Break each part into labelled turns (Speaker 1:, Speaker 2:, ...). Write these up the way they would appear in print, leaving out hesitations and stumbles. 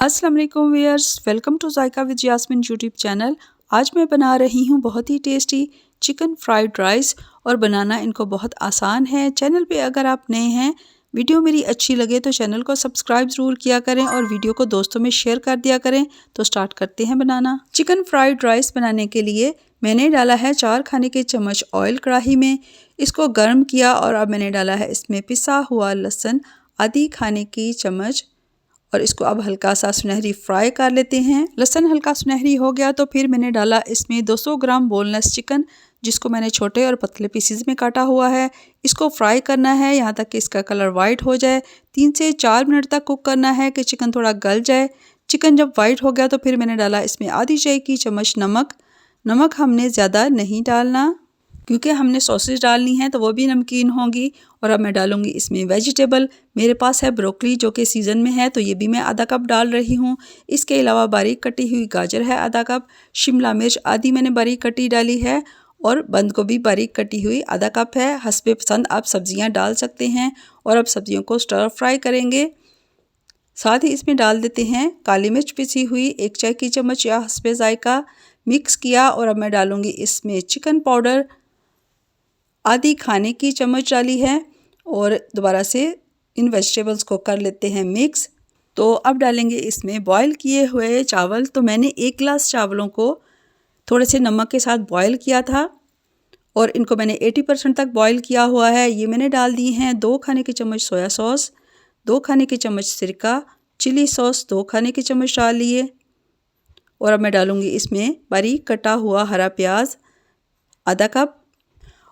Speaker 1: अस्सलाम वालेकुम viewers, welcome to Zaika with Yasmin YouTube channel. आज मैं बना रही हूँ बहुत ही टेस्टी चिकन फ्राइड राइस और बनाना इनको बहुत आसान है। चैनल पे अगर आप नए हैं, वीडियो मेरी अच्छी लगे तो चैनल को सब्सक्राइब ज़रूर किया करें और वीडियो को दोस्तों में शेयर कर दिया करें। तो स्टार्ट करते हैं बनाना। चिकन फ्राइड राइस बनाने के लिए मैंने डाला है 4 खाने के चम्मच ऑयल कढ़ाई में। इसको गर्म किया और अब मैंने डाला है इसमें पिसा हुआ लहसुन आधी खाने की चम्मच और इसको अब हल्का सा सुनहरी फ्राई कर लेते हैं। लहसुन हल्का सुनहरी हो गया तो फिर मैंने डाला इसमें 200 ग्राम बोनलेस चिकन, जिसको मैंने छोटे और पतले पीसेस में काटा हुआ है। इसको फ्राई करना है यहाँ तक कि इसका कलर वाइट हो जाए। 3 से 4 मिनट तक कुक करना है कि चिकन थोड़ा गल जाए। चिकन जब वाइट हो गया तो फिर मैंने डाला इसमें आधी चाय की चम्मच नमक। नमक हमने ज़्यादा नहीं डालना क्योंकि हमने सॉसेज डालनी है तो वो भी नमकीन होंगी। और अब मैं डालूंगी इसमें वेजिटेबल। मेरे पास है ब्रोकली जो कि सीज़न में है, तो ये भी मैं आधा कप डाल रही हूँ। इसके अलावा बारीक कटी हुई गाजर है आधा कप, शिमला मिर्च आधी मैंने बारीक कटी डाली है और बंद गोभी बारीक कटी हुई आधा कप है। हस्बे पसंद आप सब्जियाँ डाल सकते हैं। और अब सब्जियों को स्टर फ्राई करेंगे। साथ ही इसमें डाल देते हैं काली मिर्च पिसी हुई 1 चाय की चम्मच या हस्बे जायका। मिक्स किया और अब मैं डालूँगी इसमें चिकन पाउडर आधी खाने की चम्मच डाली है और दोबारा से इन वेजिटेबल्स को कर लेते हैं मिक्स। तो अब डालेंगे इसमें बॉईल किए हुए चावल। तो मैंने 1 गिलास चावलों को थोड़े से नमक के साथ बॉईल किया था और इनको मैंने 80% तक बॉईल किया हुआ है। ये मैंने डाल दी हैं 2 खाने की चम्मच सोया सॉस, 2 खाने की चम्मच सिरका, चिली सॉस 2 खाने की चम्मच डाल लिए। और अब मैं डालूँगी इसमें बारीक कटा हुआ हरा प्याज आधा कप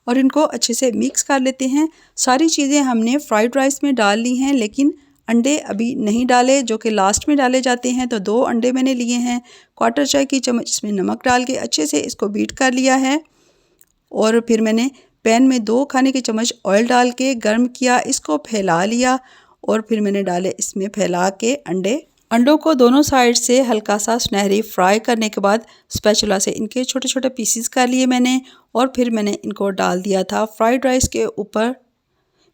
Speaker 1: और इनको अच्छे से मिक्स कर लेते हैं। सारी चीज़ें हमने फ्राइड राइस में डाल ली हैं, लेकिन अंडे अभी नहीं डाले जो कि लास्ट में डाले जाते हैं। तो 2 अंडे मैंने लिए हैं। 1/4 चाय की चम्मच इसमें नमक डाल के अच्छे से इसको बीट कर लिया है। और फिर मैंने पैन में 2 खाने की चम्मच ऑयल डाल के गर्म किया, इसको फैला लिया और फिर मैंने डाले इसमें फैला के अंडों को दोनों साइड से हल्का सा सुनहरी फ्राई करने के बाद स्पैचुला से इनके छोटे छोटे पीसेस कर लिए मैंने। और फिर मैंने इनको डाल दिया था फ्राइड राइस के ऊपर।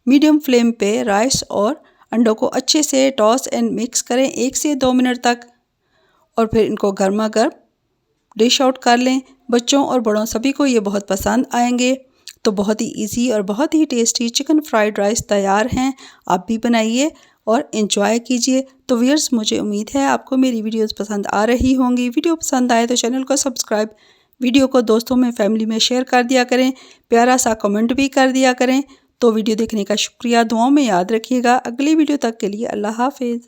Speaker 1: मीडियम फ्लेम पे राइस और अंडों को अच्छे से टॉस एंड मिक्स करें 1 से 2 मिनट तक और फिर इनको गर्मा गर्म डिश आउट कर लें। बच्चों और बड़ों सभी को ये बहुत पसंद आएंगे। तो बहुत ही इजी और बहुत ही टेस्टी चिकन फ्राइड राइस तैयार हैं। आप भी बनाइए और एंजॉय कीजिए। तो व्यूअर्स, मुझे उम्मीद है आपको मेरी वीडियोस पसंद आ रही होंगी। वीडियो पसंद आए तो चैनल को सब्सक्राइब, वीडियो को दोस्तों में फैमिली में शेयर कर दिया करें, प्यारा सा कमेंट भी कर दिया करें। तो वीडियो देखने का शुक्रिया, दुआओं में याद रखिएगा। अगली वीडियो तक के लिए अल्लाह हाफिज़।